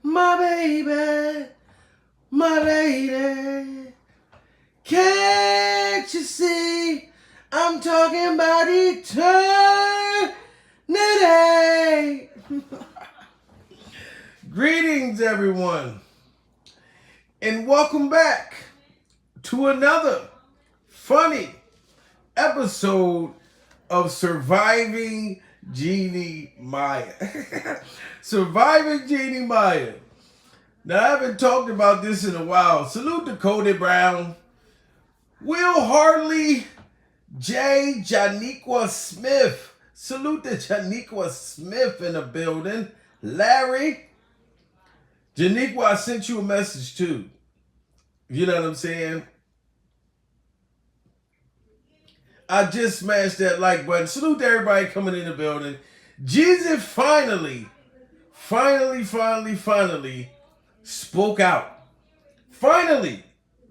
My baby, my lady. Can't you see? I'm talking about eternity. Greetings, everyone, and welcome back to another funny episode of Surviving Jeannie Mai. Surviving Jeannie Mai. Now, I haven't talked about this in a while. Salute to Cody Brown, Will Hartley, Jeannie Smith. Salute to Jeannie Smith in the building. Larry. Jeannie, I sent you a message too. You know what I'm saying? I just smashed that like button. Salute to everybody coming in the building. Jeezy finally spoke out. Finally,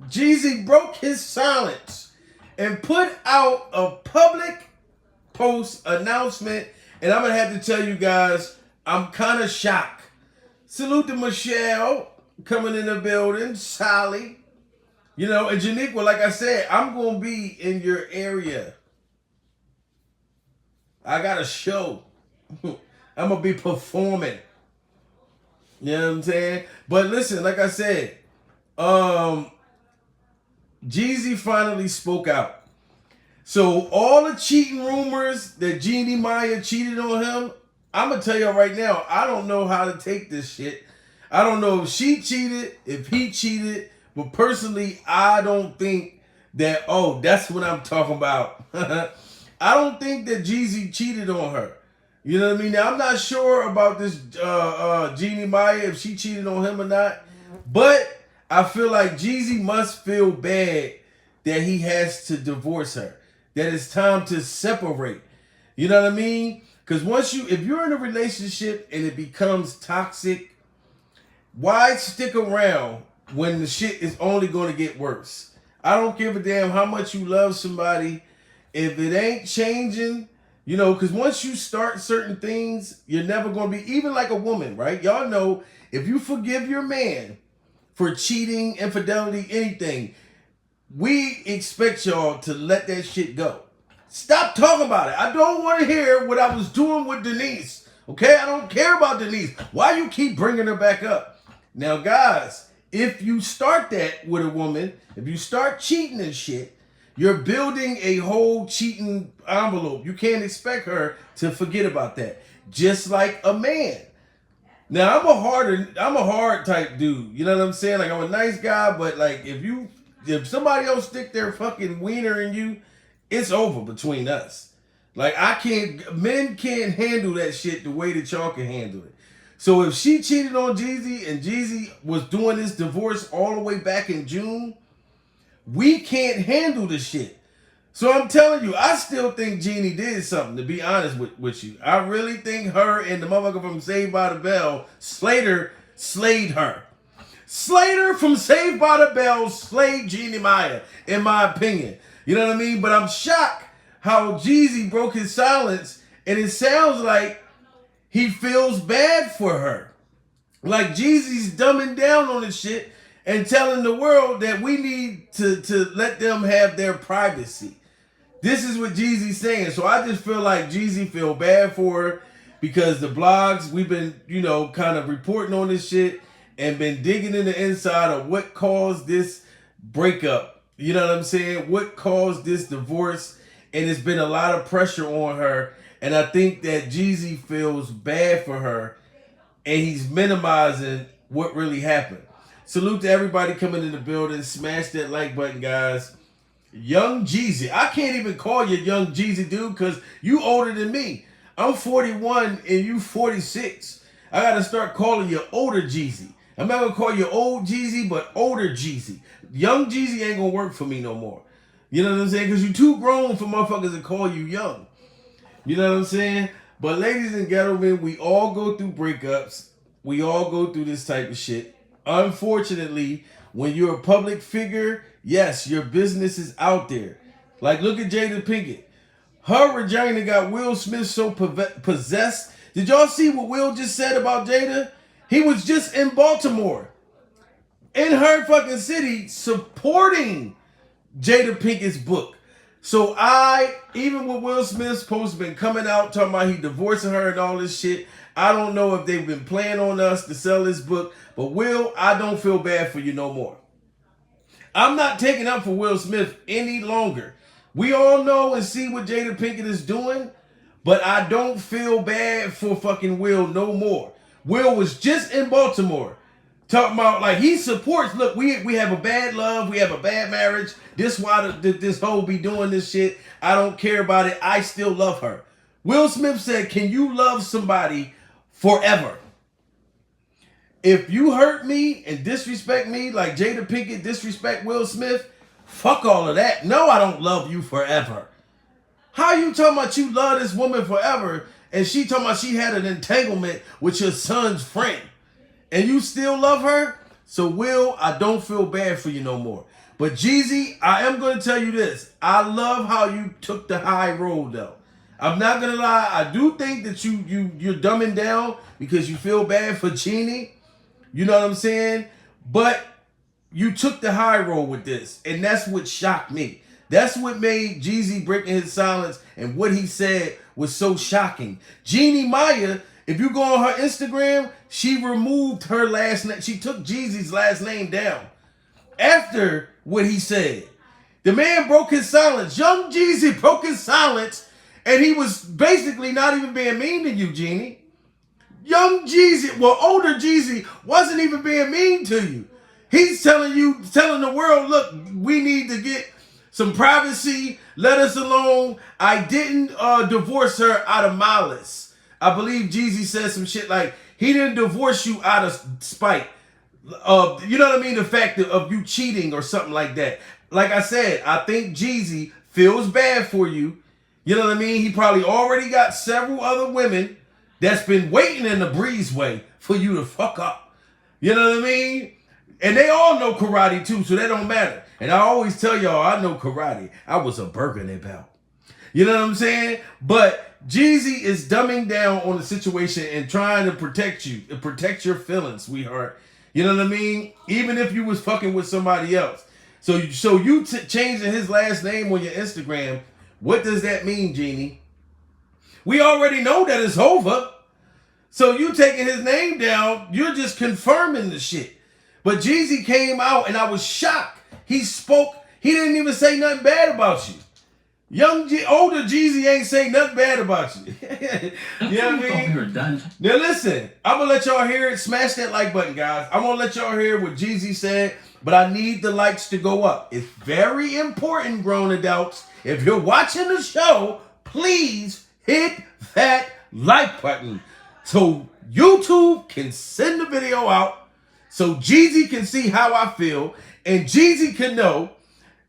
Jeezy broke his silence and put out a public post announcement. And I'm going to have to tell you guys, I'm kind of shocked. Salute to Michelle coming in the building. Sally. You know, and Janiqua, like I said, I'm going to be in your area. I got a show. I'm going to be performing. You know what I'm saying? But listen, like I said, Jeezy finally spoke out. So all the cheating rumors that Jeannie Mai cheated on him, I'm going to tell y'all right now, I don't know how to take this shit. I don't know if she cheated, if he cheated, but personally, I don't think that, oh, that's what I'm talking about. I don't think that Jeezy cheated on her. You know what I mean? Now, I'm not sure about this Jeannie Mai, if she cheated on him or not. But I feel like Jeezy must feel bad that he has to divorce her. That it's time to separate. You know what I mean? Because if you're in a relationship and it becomes toxic, why stick around when the shit is only going to get worse? I don't give a damn how much you love somebody. If it ain't changing, you know, because once you start certain things, you're never going to be, even like a woman, right? Y'all know, if you forgive your man for cheating, infidelity, anything, we expect y'all to let that shit go. Stop talking about it. I don't want to hear what I was doing with Denise. Okay? I don't care about Denise. Why you keep bringing her back up? Now, guys, if you start that with a woman, if you start cheating and shit, you're building a whole cheating envelope. You can't expect her to forget about that. Just like a man. Now, I'm a hard type dude. You know what I'm saying? Like, I'm a nice guy, but like if somebody else stick their fucking wiener in you, it's over between us. Like, men can't handle that shit the way that y'all can handle it. So if she cheated on Jeezy and Jeezy was doing this divorce all the way back in June, we can't handle the shit. So I'm telling you, I still think Jeannie did something, to be honest with you. I really think her and the motherfucker from Saved by the Bell, Slater, slayed her. Slater from Saved by the Bell slayed Jeannie Mai, in my opinion. You know what I mean? But I'm shocked how Jeezy broke his silence, and it sounds like he feels bad for her. Like Jeezy's dumbing down on this shit and telling the world that we need to let them have their privacy. This is what Jeezy's saying. So I just feel like Jeezy feel bad for her because the blogs, we've been, you know, kind of reporting on this shit and been digging in the inside of what caused this breakup. You know what I'm saying? What caused this divorce? And it's been a lot of pressure on her. And I think that Jeezy feels bad for her and he's minimizing what really happened. Salute to everybody coming in the building. Smash that like button, guys. Young Jeezy. I can't even call you Young Jeezy, dude, because you older than me. I'm 41 and you 46. I got to start calling you older Jeezy. I'm not going to call you old Jeezy, but older Jeezy. Young Jeezy ain't going to work for me no more. You know what I'm saying? Because you too grown for motherfuckers to call you young. You know what I'm saying? But ladies and gentlemen, we all go through breakups. We all go through this type of shit. Unfortunately, when you're a public figure, yes, your business is out there. Like, look at Jada Pinkett. Her vagina got Will Smith so possessed. Did y'all see what Will just said about Jada? He was just in Baltimore, in her fucking city, supporting Jada Pinkett's book. So even with Will Smith's post been coming out talking about he divorcing her and all this shit, I don't know if they've been playing on us to sell this book, but Will, I don't feel bad for you no more. I'm not taking up for Will Smith any longer. We all know and see what Jada Pinkett is doing, but I don't feel bad for fucking Will no more. Will was just in Baltimore talking about, like, he supports, look, we have a bad love, we have a bad marriage, this why this hoe be doing this shit, I don't care about it, I still love her. Will Smith said, can you love somebody forever? If you hurt me and disrespect me like Jada Pinkett disrespect Will Smith, fuck all of that. No, I don't love you forever. How you talking about you love this woman forever and she talking about she had an entanglement with your son's friend and you still love her? So Will, I don't feel bad for you no more. But Jeezy, I am going to tell you this. I love how you took the high road though. I'm not going to lie. I do think that you're dumbing down because you feel bad for Jeannie. You know what I'm saying? But you took the high road with this. And that's what shocked me. That's what made Jeezy breaking his silence and what he said was so shocking. Jeannie Mai, if you go on her Instagram, she removed her last name. She took Jeezy's last name down after what he said. The man broke his silence. Young Jeezy broke his silence and he was basically not even being mean to you, Jeannie. Young Jeezy, well, older Jeezy wasn't even being mean to you. He's telling the world, look, we need to get some privacy. Let us alone. I didn't divorce her out of malice. I believe Jeezy said some shit like, he didn't divorce you out of spite. You know what I mean? The fact of you cheating or something like that. Like I said, I think Jeezy feels bad for you. You know what I mean? He probably already got several other women that's been waiting in the breezeway for you to fuck up. You know what I mean? And they all know karate too, so that don't matter. And I always tell y'all, I know karate. I was a burgundy belt. You know what I'm saying? But Jeezy is dumbing down on the situation and trying to protect you, and protect your feelings, sweetheart. You know what I mean? Even if you was fucking with somebody else. So you changing his last name on your Instagram, what does that mean, Jeannie? We already know that it's over. So you taking his name down, you're just confirming the shit. But Jeezy came out and I was shocked. He spoke, he didn't even say nothing bad about you. Older Jeezy ain't say nothing bad about you. You know what I mean? Now listen, I'm going to let y'all hear it. Smash that like button, guys. I'm going to let y'all hear what Jeezy said, but I need the likes to go up. It's very important, grown adults. If you're watching the show, please hit that like button so YouTube can send the video out, so Jeezy can see how I feel, and Jeezy can know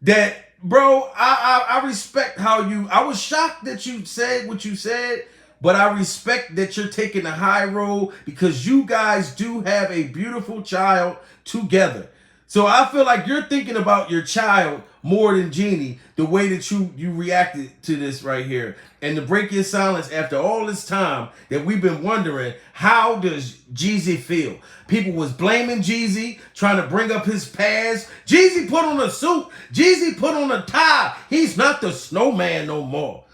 that, bro, I respect how you, I was shocked that you said what you said, but I respect that you're taking the high road because you guys do have a beautiful child together. So I feel like you're thinking about your child more than Jeannie, the way that you reacted to this right here. And to break your silence after all this time that we've been wondering, how does Jeezy feel? People was blaming Jeezy, trying to bring up his past. Jeezy put on a suit. Jeezy put on a tie. He's not the snowman no more.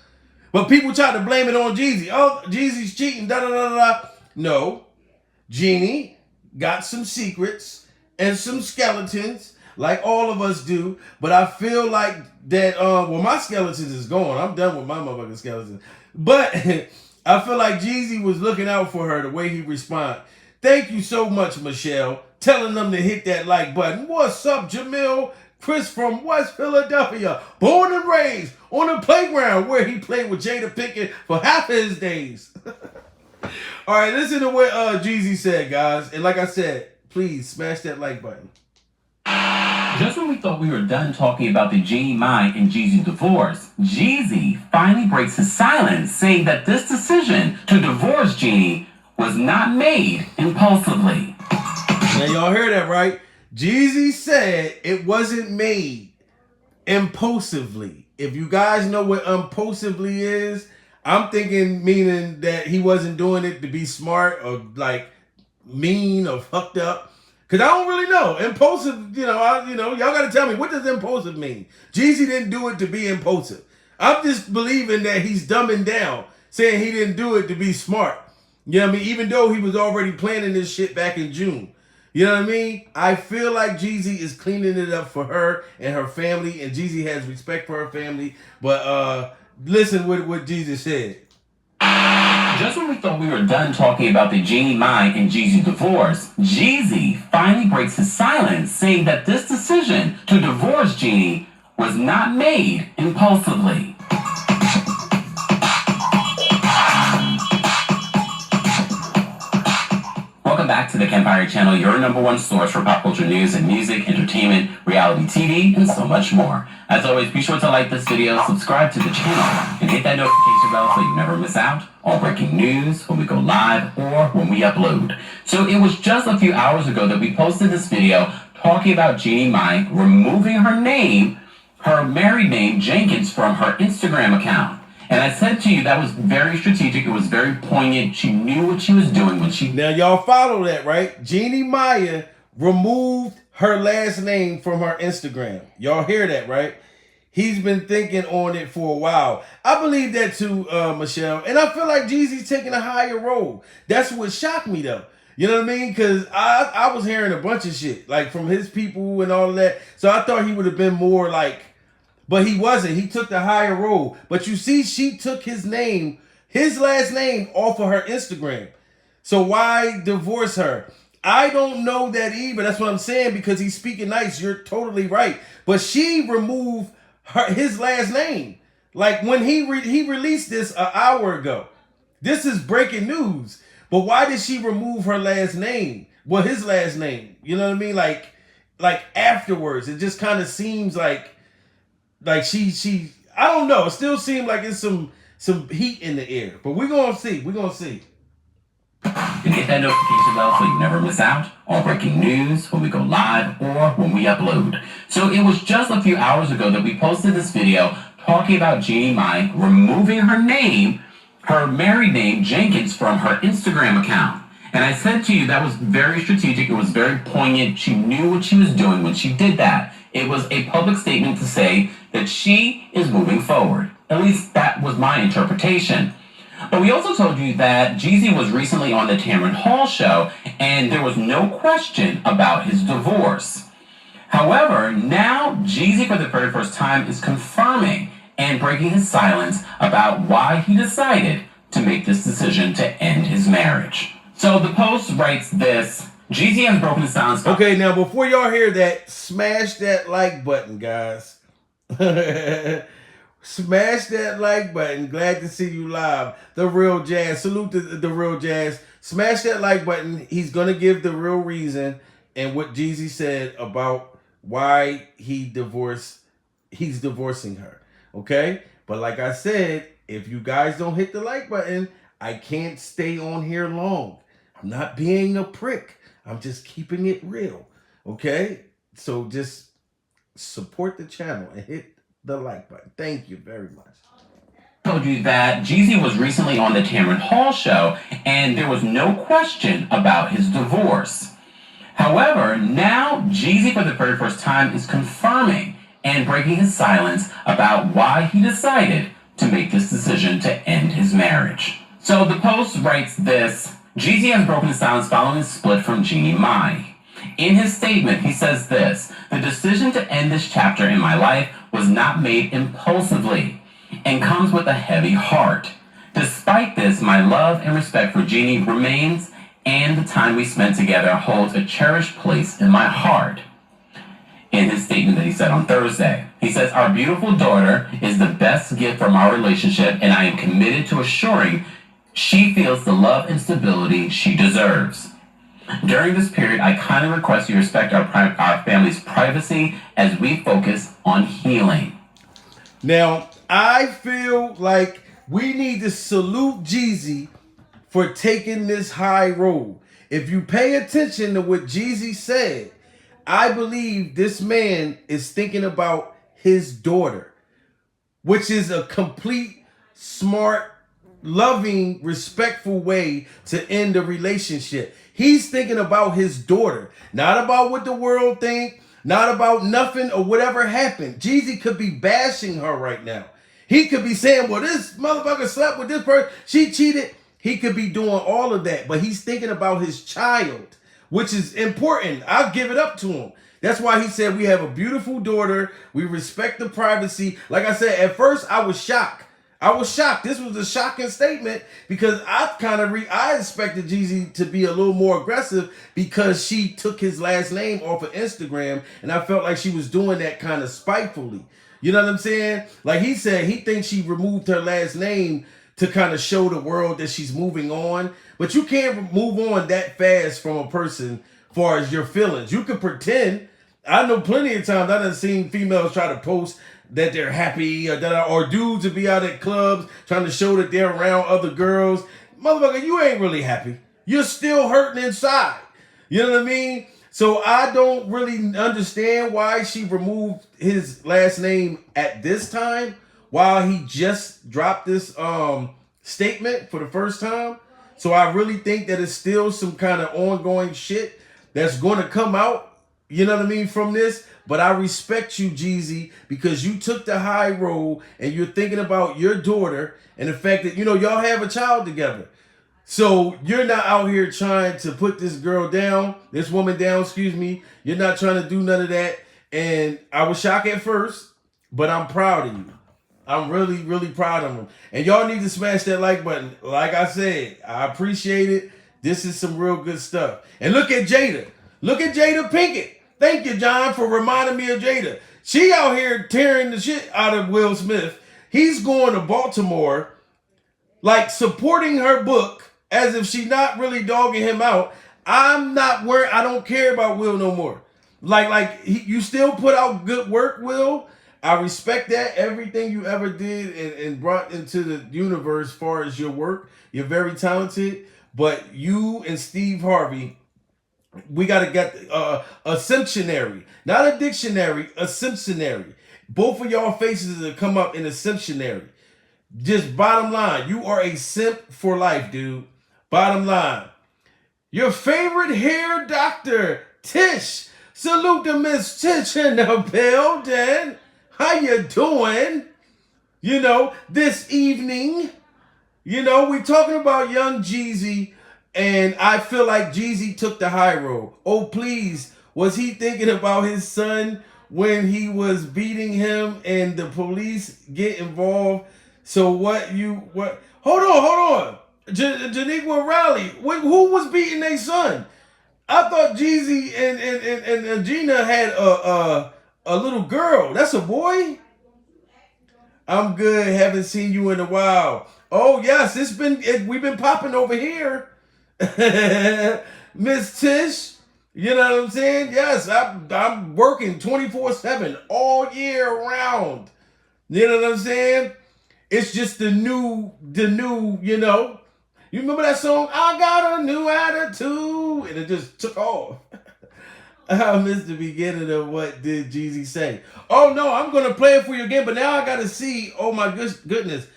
But people try to blame it on Jeezy. Oh, Jeezy's cheating, da-da-da-da-da. No, Jeannie got some secrets and some skeletons, like all of us do. But I feel like that, well, my skeletons is gone. I'm done with my motherfucking skeletons. But I feel like Jeezy was looking out for her the way he responded. Thank you so much, Michelle. Telling them to hit that like button. What's up, Jamil? Chris from West Philadelphia. Born and raised on the playground where he played with Jada Pinkett for half of his days. All right, listen to what Jeezy said, guys. And like I said, please smash that like button. Just when we thought we were done talking about the Jeannie Mai and Jeezy divorce, Jeezy finally breaks his silence, saying that this decision to divorce Jeannie was not made impulsively. Now y'all hear that, right? Jeezy said it wasn't made impulsively. If you guys know what impulsively is, I'm thinking meaning that he wasn't doing it to be smart or like mean or fucked up. Cause I don't really know. Impulsive, y'all gotta tell me, what does impulsive mean? Jeezy didn't do it to be impulsive. I'm just believing that he's dumbing down, saying he didn't do it to be smart. You know what I mean? Even though he was already planning this shit back in June. You know what I mean? I feel like Jeezy is cleaning it up for her and her family, and Jeezy has respect for her family. But listen what Jeezy said. Just when we thought we were done talking about the Jeannie Mai and Jeezy divorce, Jeezy finally breaks his silence, saying that this decision to divorce Jeannie was not made impulsively. Welcome back to the Campfire Channel, your number one source for pop culture news and music, entertainment, reality TV, and so much more. As always, be sure to like this video, subscribe to the channel, and hit that notification bell so you never miss out on breaking news when we go live or when we upload. So it was just a few hours ago that we posted this video talking about Jeannie Mai removing her name, her married name, Jenkins, from her Instagram account. And I said to you that was very strategic. It was very poignant. She knew what she was doing when she... Now, y'all follow that, right? Jeannie Mai removed her last name from her Instagram. Y'all hear that, right? He's been thinking on it for a while. I believe that too, Michelle. And I feel like Jeezy's taking a higher role. That's what shocked me, though. You know what I mean? Because I was hearing a bunch of shit, like, from his people and all of that. So I thought he would have been more like... But he wasn't. He took the higher role. But you see, she took his last name off of her Instagram. So why divorce her? I don't know that either. That's what I'm saying, because he's speaking nice. You're totally right. But she removed his last name. Like when he released this an hour ago. This is breaking news. But why did she remove her last name? Well, his last name. You know what I mean? Like afterwards. It just kind of seems like she I don't know. It still seems like it's some heat in the air. But we're gonna see. And hit that notification bell so you never miss out on breaking news when we go live or when we upload. So it was just a few hours ago that we posted this video talking about Jeannie Mai removing her name, her married name, Jenkins, from her Instagram account. And I said to you that was very strategic. It was very poignant. She knew what she was doing when she did that. It was a public statement to say that she is moving forward. At least that was my interpretation. But we also told you that Jeezy was recently on the Tamron Hall show, and there was no question about his divorce. However, now Jeezy for the very first time is confirming and breaking his silence about why he decided to make this decision to end his marriage. So the Post writes this: Jeezy has broken his silence. Okay, now before y'all hear that, smash that like button, guys. Smash that like button. Glad to see you live. The Real Jazz. Salute to the Real Jazz. Smash that like button. He's going to give the real reason and what Jeezy said about why he's divorcing her. Okay? But like I said, if you guys don't hit the like button, I can't stay on here long. I'm not being a prick. I'm just keeping it real. Okay? So just support the channel and hit the like button. Thank you very much. I told you that Jeezy was recently on the Tamron Hall show, and there was no question about his divorce. However, now Jeezy for the very first time is confirming and breaking his silence about why he decided to make this decision to end his marriage. So the Post writes this: Jeezy has broken his silence following his split from Jeannie Mai. In his statement, he says this: the decision to end this chapter in my life was not made impulsively and comes with a heavy heart. Despite this, my love and respect for Jeannie remains, and the time we spent together holds a cherished place in my heart. In his statement that he said on Thursday, he says, our beautiful daughter is the best gift from our relationship, and I am committed to assuring she feels the love and stability she deserves. During this period, I kindly request you respect our family's privacy as we focus on healing. Now, I feel like we need to salute Jeezy for taking this high road. If you pay attention to what Jeezy said, I believe this man is thinking about his daughter, which is a complete, smart, loving, respectful way to end a relationship. He's thinking about his daughter, not about what the world think, not about nothing or whatever happened. Jeezy could be bashing her right now. He could be saying, well, this motherfucker slept with this person. She cheated. He could be doing all of that, but he's thinking about his child, which is important. I'll give it up to him. That's why he said we have a beautiful daughter. We respect the privacy. Like I said, at first I was shocked. This was a shocking statement because I expected Jeezy to be a little more aggressive because she took his last name off of Instagram, and I felt like she was doing that kind of spitefully. You know what I'm saying? Like he said, he thinks she removed her last name to kind of show the world that she's moving on. But you can't move on that fast from a person as far as your feelings. You can pretend. I know plenty of times I done seen females try to post that they're happy or dudes to be out at clubs trying to show that they're around other girls. Motherfucker, you ain't really happy. You're still hurting inside. You know what I mean? So I don't really understand why she removed his last name at this time while he just dropped this statement for the first time. So I really think that it's still some kind of ongoing shit that's going to come out, you know what I mean, from this. But I respect you, Jeezy, because you took the high road and you're thinking about your daughter and the fact that, you know, y'all have a child together. So you're not out here trying to put this woman down, excuse me. You're not trying to do none of that. And I was shocked at first, but I'm proud of you. I'm really, really proud of him. And y'all need to smash that like button. Like I said, I appreciate it. This is some real good stuff. And look at Jada. Look at Jada Pinkett. Thank you, John, for reminding me of Jada. She out here tearing the shit out of Will Smith. He's going to Baltimore, like supporting her book as if she's not really dogging him out. I'm not worried. I don't care about Will no more. You still put out good work, Will. I respect that. Everything you ever did and brought into the universe as far as your work. You're very talented. But you and Steve Harvey, we got to get a Simpsonary. Not a dictionary, a Simpsonary. Both of y'all faces that come up in a Simpsonary. Just bottom line, you are a simp for life, dude. Bottom line. Your favorite hair doctor, Tish. Salute to Miss Tish in the building. How you doing? You know, this evening, you know, we talking about young Jeezy, and I feel like Jeezy took the high road. Oh, please, was he thinking about his son when he was beating him and the police get involved? So hold on. Janiqua Riley, who was beating their son? I thought Jeezy and Gina had a little girl. That's a boy? I'm good. Haven't seen you in a while. Oh, yes. We've been popping over here. Miss Tish. You know what I'm saying? Yes, I'm working 24/7 all year round. You know what I'm saying? It's just the new, you know. You remember that song? I got a new attitude. And it just took off. I missed the beginning of what did Jeezy say. Oh, no, I'm going to play it for you again. But now I got to see. Oh, my goodness.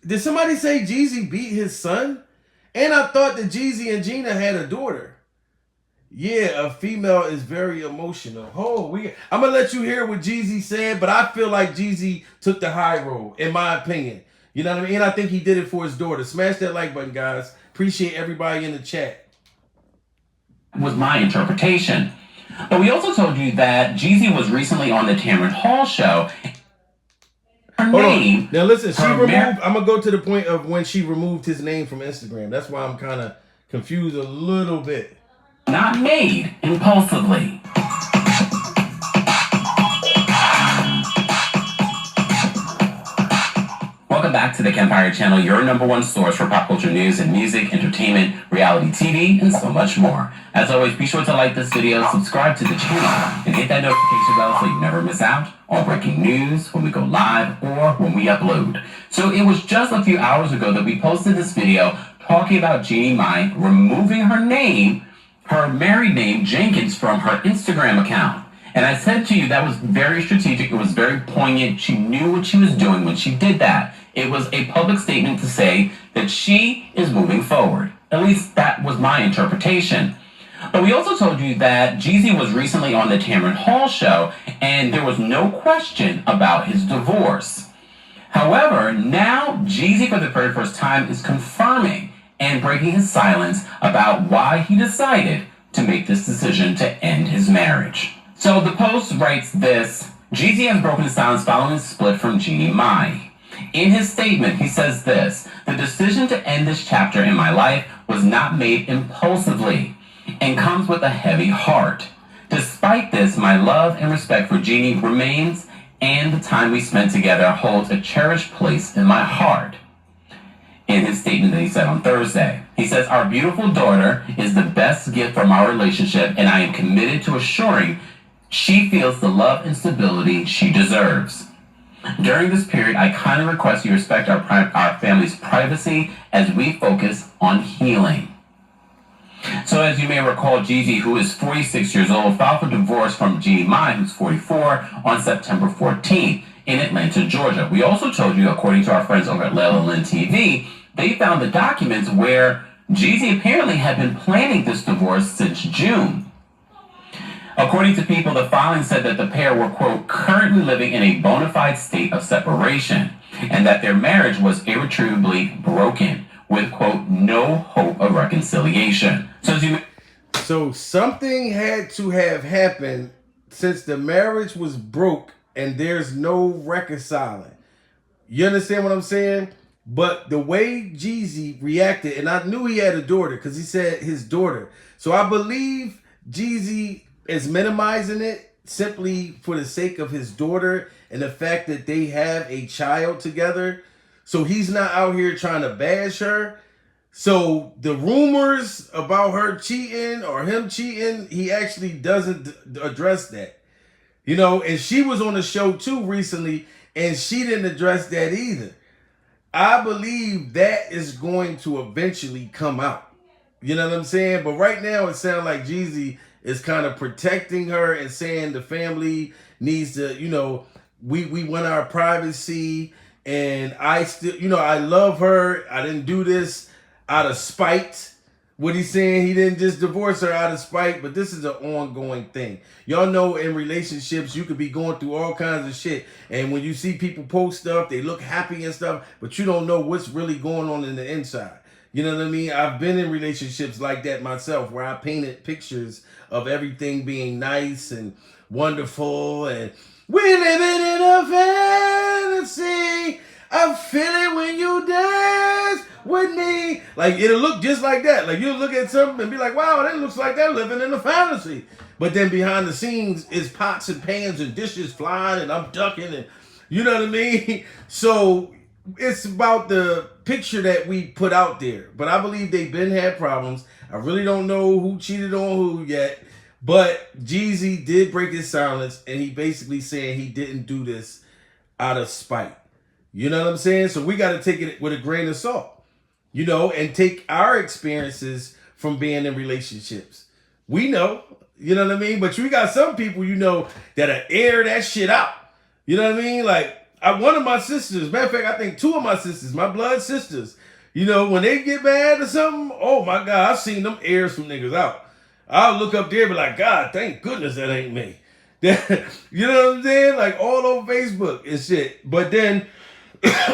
Did somebody say Jeezy beat his son? And I thought that Jeezy and Gina had a daughter. Yeah, a female is very emotional. I'm going to let you hear what Jeezy said. But I feel like Jeezy took the high road, in my opinion. You know what I mean? And I think he did it for his daughter. Smash that like button, guys. Appreciate everybody in the chat. Was my interpretation. But we also told you that Jeezy was recently on the Tamron Hall show. Hold on. Now listen, I'm going to go to the point of when she removed his name from Instagram. That's why I'm kind of confused a little bit. Not made impulsively. Welcome back to the Campfire Channel, your #1 source for pop culture news and music, entertainment, reality TV, and so much more. As always, be sure to like this video, subscribe to the channel, and hit that notification bell so you never miss out on breaking news when we go live or when we upload. So it was just a few hours ago that we posted this video talking about Jeannie Mai removing her name, her married name, Jenkins, from her Instagram account. And I said to you that was very strategic. It was very poignant. She knew what she was doing when she did that. It was a public statement to say that she is moving forward. At least that was my interpretation. But we also told you that Jeezy was recently on the Tamron Hall show, and there was no question about his divorce. However, now Jeezy for the very first time is confirming and breaking his silence about why he decided to make this decision to end his marriage. So the Post writes this: Jeezy has broken his silence following his split from Jeannie Mai. In his statement, he says this: the decision to end this chapter in my life was not made impulsively and comes with a heavy heart. Despite this, my love and respect for Jeannie remains, and the time we spent together holds a cherished place in my heart. In his statement that he said on Thursday, he says, our beautiful daughter is the best gift from our relationship, and I am committed to assuring she feels the love and stability she deserves. During this period, I kindly request you respect our family's privacy as we focus on healing. So as you may recall, Jeezy, who is 46 years old, filed for divorce from Jeannie Mai, who's 44, on September 14th in Atlanta, Georgia. We also told you, according to our friends over at Lela Lynn TV, they found the documents where Jeezy apparently had been planning this divorce since June. According to People, the filing said that the pair were, quote, currently living in a bona fide state of separation, and that their marriage was irretrievably broken, with, quote, no hope of reconciliation. So something had to have happened since the marriage was broke and there's no reconciling. You understand what I'm saying? But the way Jeezy reacted, and I knew he had a daughter because he said his daughter. So I believe Jeezy is minimizing it simply for the sake of his daughter and the fact that they have a child together. So he's not out here trying to bash her. So the rumors about her cheating or him cheating, he actually doesn't address that. You know, and she was on the show too recently, and she didn't address that either. I believe that is going to eventually come out. You know what I'm saying? But right now it sounds like Jeezy is kind of protecting her and saying the family needs to, you know, we want our privacy, and I still, you know, I love her. I didn't do this out of spite. What he's saying, he didn't just divorce her out of spite, but this is an ongoing thing. Y'all know in relationships, you could be going through all kinds of shit. And when you see people post stuff, they look happy and stuff, but you don't know what's really going on in the inside. You know what I mean? I've been in relationships like that myself, where I painted pictures of everything being nice and wonderful, and we living in a fantasy. I feel it when you dance with me. Like, it'll look just like that. Like, you'll look at something and be like, wow, that looks like they're living in a fantasy. But then behind the scenes is pots and pans and dishes flying, and I'm ducking, and you know what I mean? So it's about the picture that we put out there. But I believe they've been had problems. I really don't know who cheated on who yet. But Jeezy did break his silence, and he basically said he didn't do this out of spite. You know what I'm saying? So we got to take it with a grain of salt, you know, and take our experiences from being in relationships. We know, you know what I mean? But you got some people, you know, that'll air that shit out. You know what I mean? Like, one of my sisters, matter of fact, I think two of my sisters, my blood sisters, you know, when they get mad or something, oh my God, I've seen them air some niggas out. I'll look up there and be like, God, thank goodness that ain't me. You know what I'm saying? Like, all over Facebook and shit. But then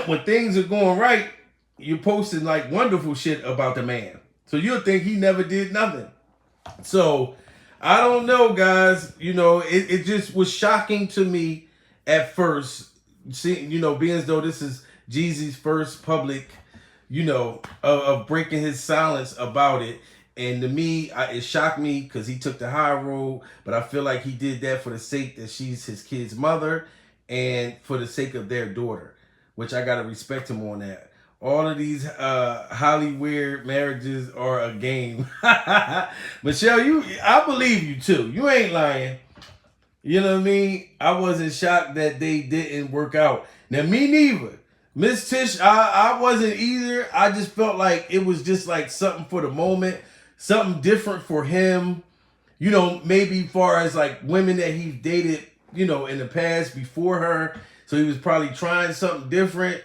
when things are going right, you're posting like wonderful shit about the man. So you'll think he never did nothing. So I don't know, guys. You know, it just was shocking to me at first. See, you know, being as though this is Jeezy's first public, you know, of breaking his silence about it. And to me, it shocked me because he took the high road. But I feel like he did that for the sake that she's his kid's mother and for the sake of their daughter, which I got to respect him on that. All of these Hollywood marriages are a game. Michelle, I believe you too. You ain't lying. You know what I mean? I wasn't shocked that they didn't work out. Now, me neither. Miss Tish, I wasn't either. I just felt like it was just like something for the moment. Something different for him. You know, maybe far as like women that he dated, you know, in the past before her. So he was probably trying something different.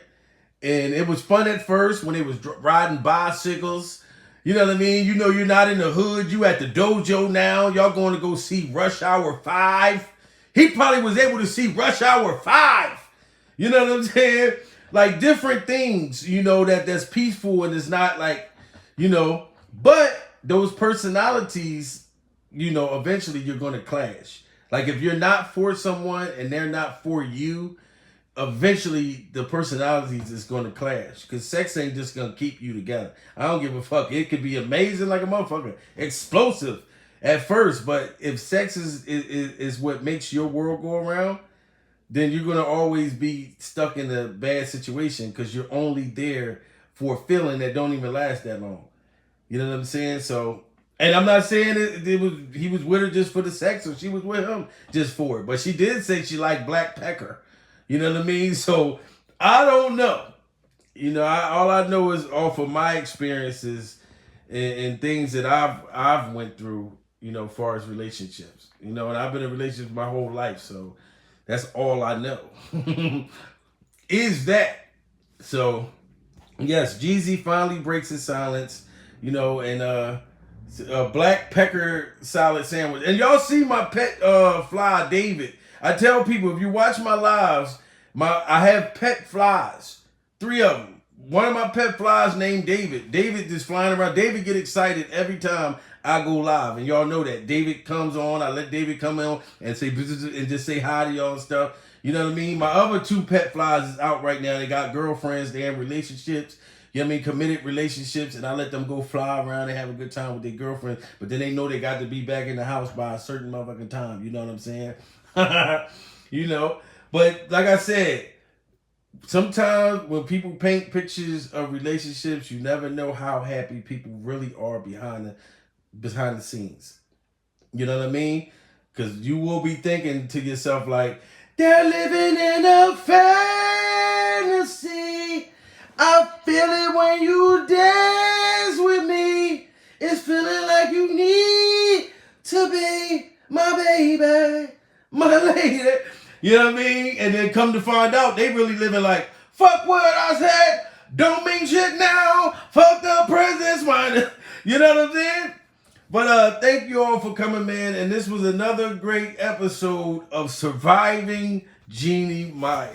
And it was fun at first when they was riding bicycles. You know what I mean? You know you're not in the hood. You at the dojo now. Y'all going to go see Rush Hour 5. He probably was able to see Rush Hour 5. You know what I'm saying? Like different things, you know, that's peaceful and it's not like, you know, but those personalities, you know, eventually you're going to clash. Like if you're not for someone and they're not for you, eventually the personalities is going to clash because sex ain't just going to keep you together. I don't give a fuck. It could be amazing like a motherfucker, explosive at first, but if sex is what makes your world go around, then you're going to always be stuck in a bad situation because you're only there for a feeling that don't even last that long. You know what I'm saying? So, and I'm not saying he was with her just for the sex or she was with him just for it, but she did say she liked black pecker. You know what I mean? So I don't know. You know, all I know is off of my experiences and things that I've went through. You know, as far as relationships. You know, and I've been in relationships my whole life, so that's all I know. Is that so? Yes, Jeezy finally breaks his silence. You know, and a black pecker salad sandwich. And y'all see my pet fly David. I tell people if you watch my lives, I have pet flies, 3 of them. One of my pet flies named David. David just flying around. David get excited every time I go live, and y'all know that. David comes on. I let David come on and say and just say hi to y'all and stuff. You know what I mean? My other 2 pet flies is out right now. They got girlfriends. They have relationships. You know what I mean? Committed relationships, and I let them go fly around and have a good time with their girlfriend. But then they know they got to be back in the house by a certain motherfucking time. You know what I'm saying? You know, but like I said, sometimes when people paint pictures of relationships, you never know how happy people really are behind the scenes. You know what I mean? Because you will be thinking to yourself like, they're living in a fantasy. I feel it when you dance with me. It's feeling like you need to be my baby, my lady. You know what I mean? And then come to find out, they really living like, fuck what I said, don't mean shit now, fuck the president's mind. You know what I'm saying? But thank you all for coming, man. And this was another great episode of Surviving Jeannie Mai.